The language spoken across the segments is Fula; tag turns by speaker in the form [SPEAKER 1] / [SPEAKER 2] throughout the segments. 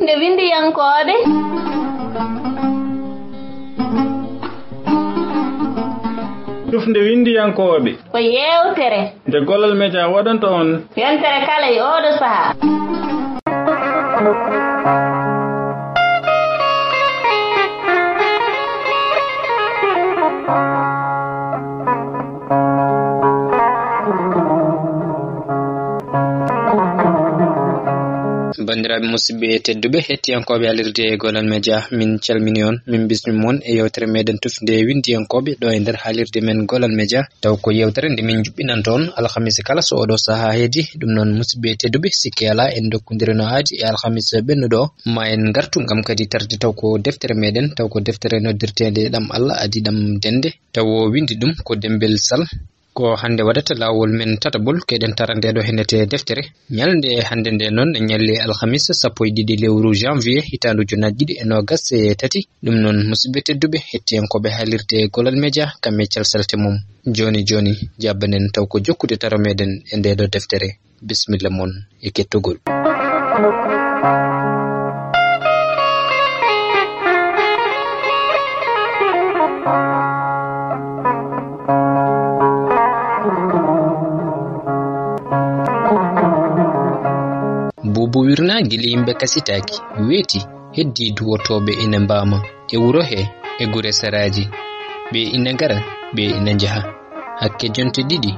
[SPEAKER 1] Tufnde windiyankoɓe.
[SPEAKER 2] Tufnde windiyankoɓe
[SPEAKER 1] ko yewtere
[SPEAKER 2] nde Gollal Media waɗanta on
[SPEAKER 1] yontere kala e oɗo saha.
[SPEAKER 3] bandiraɓe musidɓe tedduɓe hettiyankoɓe alirde Gollal Media min calmini on min bismi mon e yewtere meɗen Tufnde windiyankoɓe ɗo e nder haalirde men Gollal Media taw ko yewtere nde min juɓɓinan toon alhamisa kala so oɗo saaha heedi ɗum noon musidɓe tedduɓe sikki ala en dokkodiri no haadi e alhamisa ɓennuɗo ma en gartu gam kadi tarde taw ko deftere meɗen taw ko deftere noddirtede ɗam Allah adi ɗam dende taw windi ɗum ko Dembel Sall ko hande wadata lawol men tatabol keɗen tarande ɗo henete deftere nyalde hande nde non nyalle alhamisa 12 lewru janvier hitandu junaji ɗiɗi e nogas e tati ɗum non musidɓe tedduɓe hettiyankoɓe haalirde Gollal Media kamɓe calsalte mum joni jabbanen taw ko jokkude taro meɗen e nde ɗo deftere bismillah mon e kettugol. Bubu wirna gili yimɓe kasitaki weeti heddi duwotoɓe ina mbama e wuro he e gure saraji ɓe ina gara ɓe ina jaha hakke jonte ɗiɗi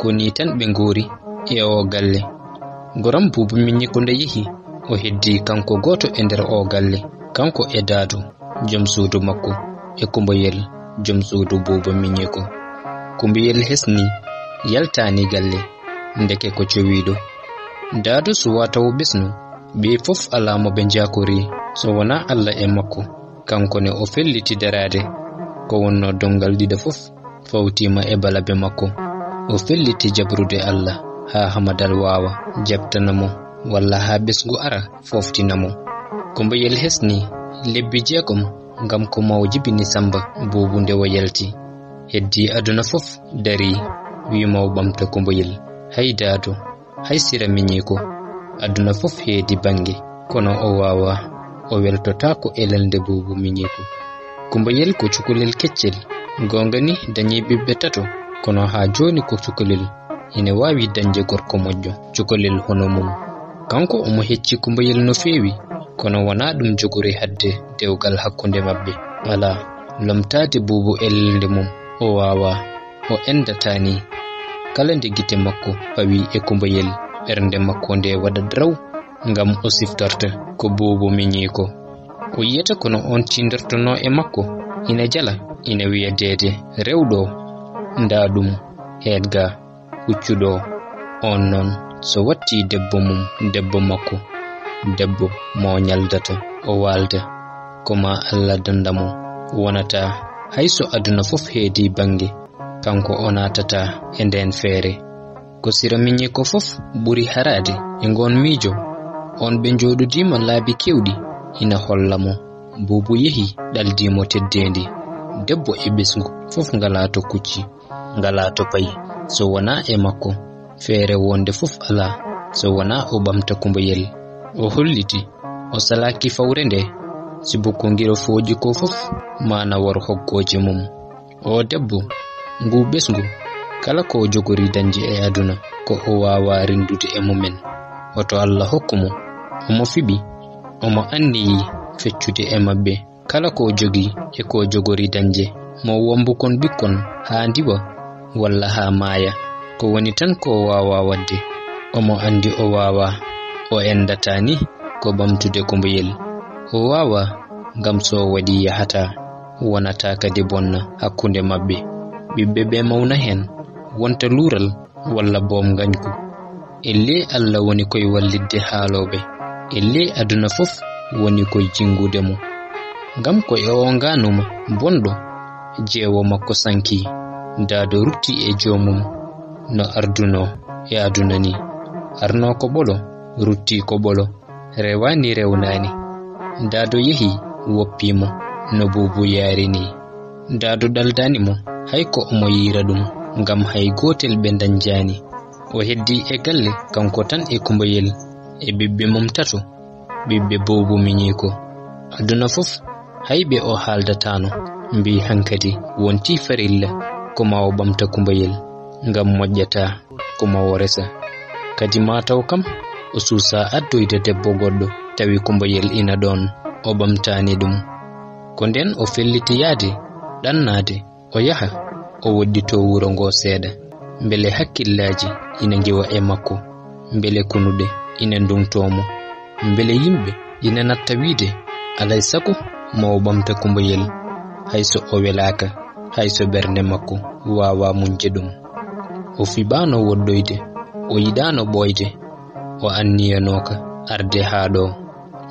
[SPEAKER 3] ko ni tan ɓe ngori e o galle goram Bubu Miñiko nde yehi o heddi kanko goto e nder o galle kanko e Dadu joom suudu makko e Kumbayel joom suudu Bubu Miñiko. Kumbayel hesni yaltani galle ndeke ko cowiɗo Dadu suwa taw besno be fof alamo be jakori so wona Allah e makko kanko ne o felliti darade ko wonno dongal dida fof fawtima e balabe makko o felliti jabrude Allah ha hamadal wawa jabtanamo walla ha besgu ara foftinamo. Kumbayel hesni lebbi jeegom ngam ko mawjibini Samba Bubu nde o yalti heddi aduna fof dari wi maw bamta Kumbayel hay Dadu hay Sira Miñiko aduna fof heedi bange kono o wawa o weltotako elelde Bubu Miñiko. Kumbayel ko cukalel keccel gongani dañi ɓiɓɓe tato kono ha joni ko cukalel ina wawi dañde gorko moƴƴo cukalel hono mum kanko omo hecci Kumbayel no fewi kono wona ɗum jogori hadde dewgal hakkunde mabɓe ala lomtade Bubu elelde mum o wawa o endatani kala nde gite makko pawi e Kumbayel ɓernde makko nde waɗa draw ngam o siftorta ko Bubu Miñiko o yiyata kono on tindertono e makko ina jala ina wiya dede rewɗo nda ɗum heedga huccuɗo on non so watti debbo makko debbo mo nyaldata o walda koma Allah dandamo wonata hayso aduna fof heedi bange kanko o natata e nden feere ko Sira Miñiko fof ɓuri harade e ngon miijo on ɓe joɗudima laabi kewɗi ina hollamo Bubu yehi ɗaldimo teddendi debbo e ɓesgu fof ngala to kucci ngala to payi so wona e makko feere wonde fof ala so wona o ɓamta Kumbayel o holliti o salaki fawre nde sibu ko ngiro fooji ko fof mana war hoggoje mum o debbo ngu ɓesgu kala ko jogori dañde e aduna ko o wawa rendude e mumen oto Allah hokkumo omo fiɓi omo anniyi feccude e mabɓe kala ko jogi e ko jogori dañde mo wombukon bikkon ha ndiwa walla ha maaya ko woni tan ko wawa wadde omo andi o wawa o endatani ko bamtude Kumbayel o wawa ngam so waɗi yahata wonata kadi bonna hakkunde mabɓe ɓiɓɓe ɓe mawna hen wonta lural walla boom gañku elle Allah woni koye wallidde haaloɓe elle aduna fof woni koye jingude mo ngam ko e o nganuma bonɗo jeewo makko sanki Dado rutti e jomum no arduno e aduna ni arno ko ɓolo rutti ko ɓolo rewani rewnani Dado yehi woppimo no Bubu yaari ni Dado ɗaldani mo hay ko omo yira ɗum ngam hay gotel ɓe dañjani o heddi e galle kanko tan e Kumbayel e ɓiɓɓe mum tato ɓiɓɓe Bobo Miñiko. Aduna fof hayɓe o haaldatano mbi hankadi wonti farilla ko ma o ɓamta kumbayel ngam moƴƴata ko ma o resa. Kadi mataw kam o suusa addoyde debbo goɗɗo tawi kumbayel ina ɗon o ɓamtani ɗum. Ko nden o felliti yaade ɗannade o yaha o woddito wuro ngo seeɗa, mbele hakkillaji ina ngewa e makko, mbele kunuɗe ina ndungtomo, mbele yimɓe ina natta wiide alay sago ma o ɓamta kumbayel hayso o welaka, hayso bernde makko wawa munje ɗum. O fiɓano woddoyde, o yiɗano ɓoyde, o anniyanoka arde haa ɗo.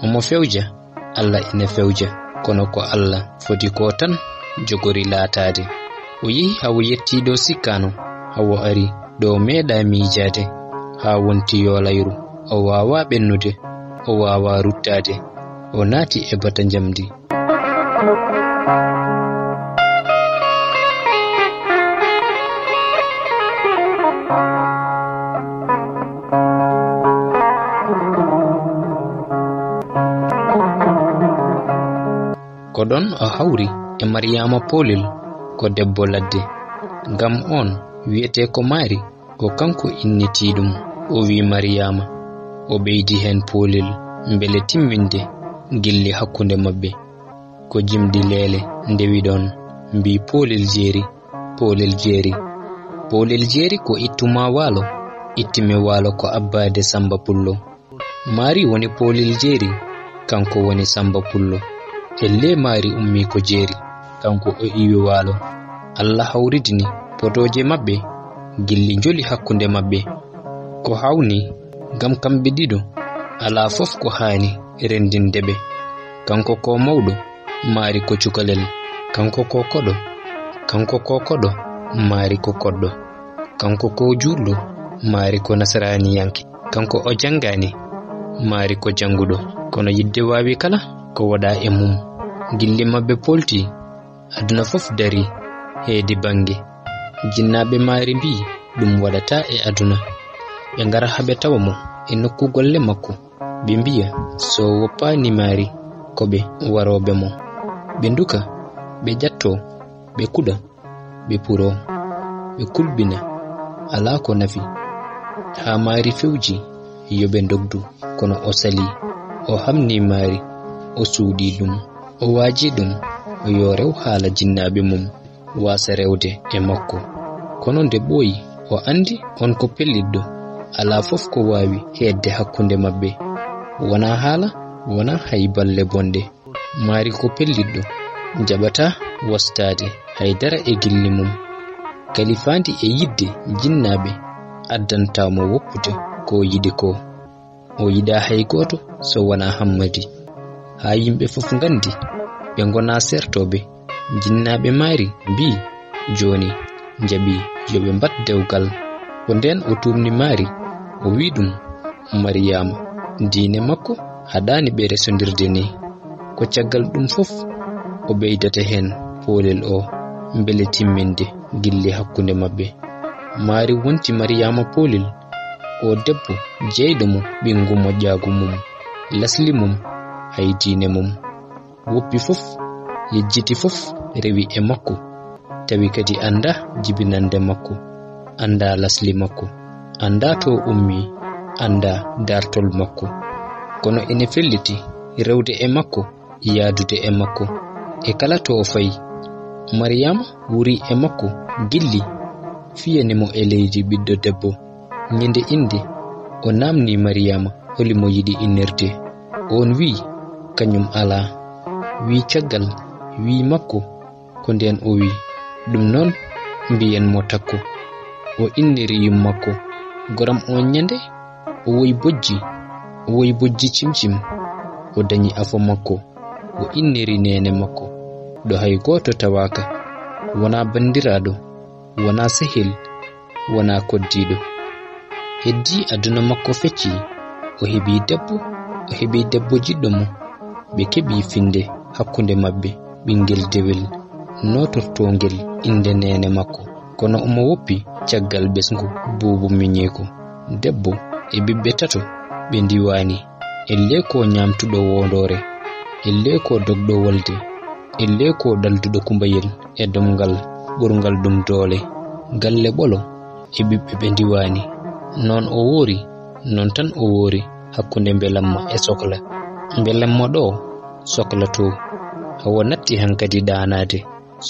[SPEAKER 3] Omo fewja Allah ina fewja, kono ko Allah foti ko tan jogori laatade. O yehi hawo yettiɗo sikkano, hawo ari ɗo meeɗa miijade, haa wonti yolayru, o wawa ɓennude, o wawa ruttade, o naati e bata jamdi. Ko ɗon o hawri e Mariama Polel ko debbo ladde, ngam on wiyete ko Mari ko kanko inniti ɗum. O wi Mariama, o ɓeydi hen Polel mbele timminde gilli hakkunde mabbe. Ko jimdi leele ndewi ɗon mbi Polel jeeri, Polel jeeri. Polel jeeri ko ittuma waalo, ittime waalo ko abbade Samba Pullo. Mari woni Polel jeeri, kanko woni Samba Pullo. Elle Mari ummi ko jeeri, kanko o iwi waalo. Allah hawridini potoje mabbe, gilli joli hakkunde mabbe. Ko hawni ngam kamɓe ɗiɗo ala fof ko haani rendindeɓe. Kanko ko mawɗo, Mari ko cukalel. Kanko ko koɗo, kanko ko koɗo, Mari ko koɗɗo. Kanko ko julɗo, Mari ko nasraniyanke. Kanko o jangani, Mari ko janguɗo. Kono yidde wawi kala ko waɗa e mum. Gilli mabbe polti, aduna fof dari heedi bange. Jinnaɓe Mari mbi ɗum waɗata e aduna. Ɓe ngara haɓe tawa mo e nokku golle makko, ɓe mbiya so woppani Mari ko ɓe waroɓe mo. Ɓe nduka, ɓe jatto, ɓe kuɗa, ɓe puro, ɓe kulbina, ala ko nafi. Ha Mari fewji yoɓe dogdu, kono o sali, o hamni Mari, o suuɗi ɗum, o waaji ɗum o yo rew haala jinnaɓe mum wasa rewde e makko. Kono nde ɓooyi o andi on ko pellitɗo, ala fof ko wawi hedde hakkunde mabbe. Wona haala, wona hay balle bonde. Mari ko pellitɗo jaɓata wostade haydara e gilli mum. Kalifandi e yidde jinnaɓe addantamo woppute ko yiɗi ko. O yiɗa hay goto so wona Hammadi. Ha yimɓe fof ngandi ɓe gona sertoɓe, jinnaɓe Mari mbi joni jaɓi yoɓe mbat dewgal. Ko nden o tumni Mari, o wi ɗum Mariama diine makko haɗani ɓe resondirde ni. Ko caggal ɗum fof o ɓeydata hen Polel o mbele timminde gilli hakkunde mabbe. Mari wonti Mariama Polel o debbo jeyɗo mo ɓingu moƴƴagu mum, lasli mum hay diine mum. Woppi fof yejjiti fof rewi e makko, tawi kadi anda jibinande makko, anda lasli makko, anda to ummi, anda dartol makko. Kono ene felliti rewde e makko, yaadude e makko, e kala to o fayi. Mariama wuri e makko gilli fiyanimo e leydi ɓiɗɗo debbo. Nyinde inde o namni Mariama holimo yiɗi innirde. On wi kañum ala, wi caggal wi makko. Ko nden o wi ɗum noon mbiyen mo takko. O inniri yum makko. Goram on nyande o woyi bojji cimcim. O dañi afo makko, o inniri nene makko. Do hay goto tawaka, wona bandiraɗo, wona sehil, wona koddiɗo. Heddi aduna makko fecci, o heɓi debbo jiɗɗo mo. Ɓe keɓi finde hakkunde mabbe, ɓingel dewel notortongel inde nene makko. Kono omo woppi caggal besngu Bobo Miñiko. Debbo e ɓiɓɓe tato ɓe diwani elle ko nyamtudo wondore elle ko dogdo wolde elle ko daldudo kumbayel e domgal burgal dum dole galle bolo e bibbe be diwani non o wori non tan o wori hakkunde belamma e sokla belamma do sokla to hawo natti hankadi daanade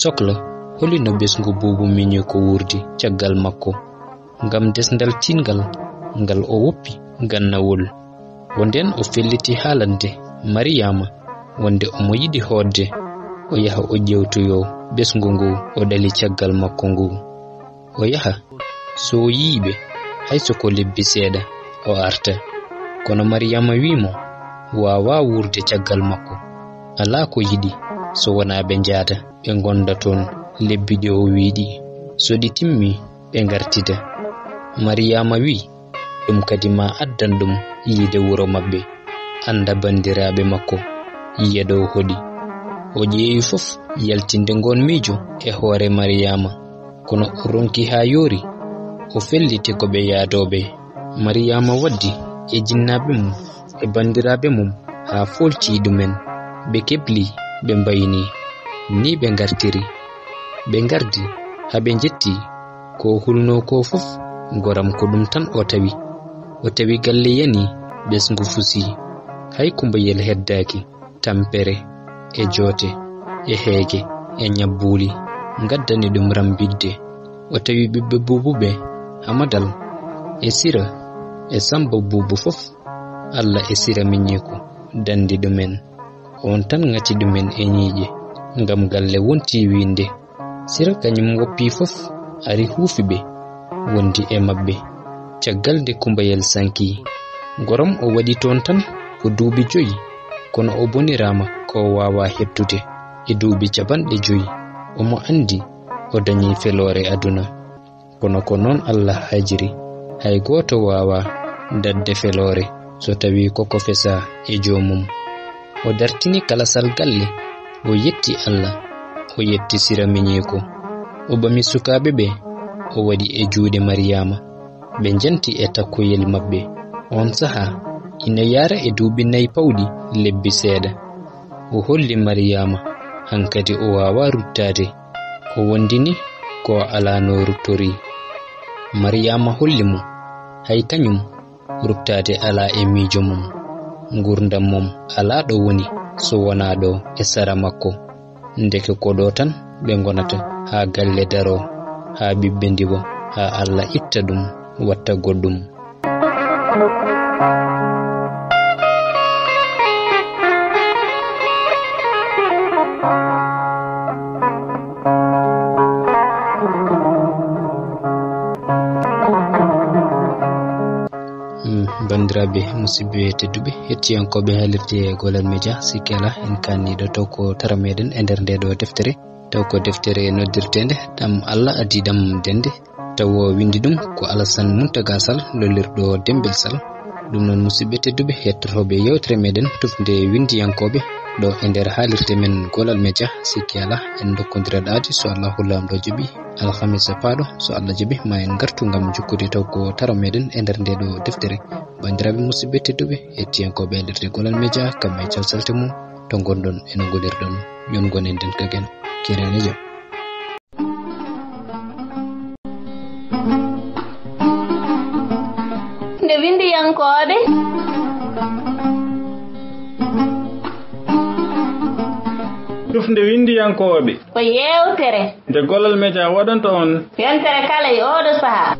[SPEAKER 3] sokla holi no besngo bubu minyo ko wurdi caggal makko ngam desndal tingal ngal o woppi gannawol wonden o felliti haalande Mariama wonde o mo yidi hodde o yaha o jewtoyo besngo ngu o dali caggal makko ngu o yaha so yiibe hayso ko lebbi seeda o arta kono Mariama wimo wawa wurde caggal makko ala ko yidi so wona be njaata be gonda ton lebbi de o wiidi so di timmi be ngartida Mariama wi dum kadi ma addan dum yiide wuro mabbe anda bandiraabe makko yedo hodi o jeeyi fof yaltinde ngon miijo e hoore Mariama kono o ronki ha yori o felliti ko be yaadobe Mariama waddi e jinnaabe mum e bandiraabe mum ha folti dumen be kebli be mbayni ni be ngartiri be ngardi habe jetti ko hulno ko fof goram ko dum tan o tawi galle yani besngu fusi hay kumbayel heddaaki tampere e jote e heege e nyabbuli ngaddani dum rambidde o tawi bibbe bubube hamadal e sira e samba bubu fof alla e sira minyeko dandi dumen on tan ngati dumen e nyiije ngam galle wonti winde sira kanyum woppi fof ari huufibe wondi e mabbe caggal de kumbayel sanki gorom o wadi ton tan ko duubi joyi kono o bonirama ko wawa hebtude e duubi cabande joyi o mo andi o dañi felore aduna kono ko non Allah hajiri hay goto wawa dadde felore so tawi koko fesa e jomum o dartini kala sal galle o yetti Allah o yetti sira minyeko o bami sukabe be o wadi e juude Mariama be janti e takkoyel mabbe on saha ina yara e duubi nay pawdi lebbi seeda o holli Mariama hankati o wawa ruttade o wondini ko ala no ruttori Mariama holli mo hay kanyum ruttade ala e miijo mum ngurdam mum ala do woni so wona do e sara makko ndeke ko do tan be gonata ha galle daro ha bibbe ndibo ha Allah itta dum watta goddum bandirabe musibbe tedduɓe hettiyankoɓe halirde Golal Media sikela en kanniɗo taw ko tara meɗen e nder ndeɗo deftere taw ko deftere noddirtende ɗam Allah addi ɗam dende taw windi ɗum ko Alassane Muntaga Sall lollirɗo Dembel Sall ɗum noon musibbe tedduɓe hettotoɓe yewtere meɗen tufde windiyankoɓe ɗo e nder haalirde men Golal Media sikela en dokkodiraɗaade so Allah hullamɗo joɓi alhamisa paɗo so Allah joɓi ma en gartu ngam jokkude taw ko tara meɗen e nder ndeɗo deftere bandiraɓe musibbe tedduɓe hettiyankoɓe halirde Golal Media kamɓe calsalte mum to gondon eno golirɗon yon gonen den kagen kirane jam
[SPEAKER 1] nde windiyankoɓe
[SPEAKER 2] tufde windiyankoɓe
[SPEAKER 1] ko yewtere
[SPEAKER 2] nde Golal Media waɗanta on
[SPEAKER 1] yontere kala e oɗo saha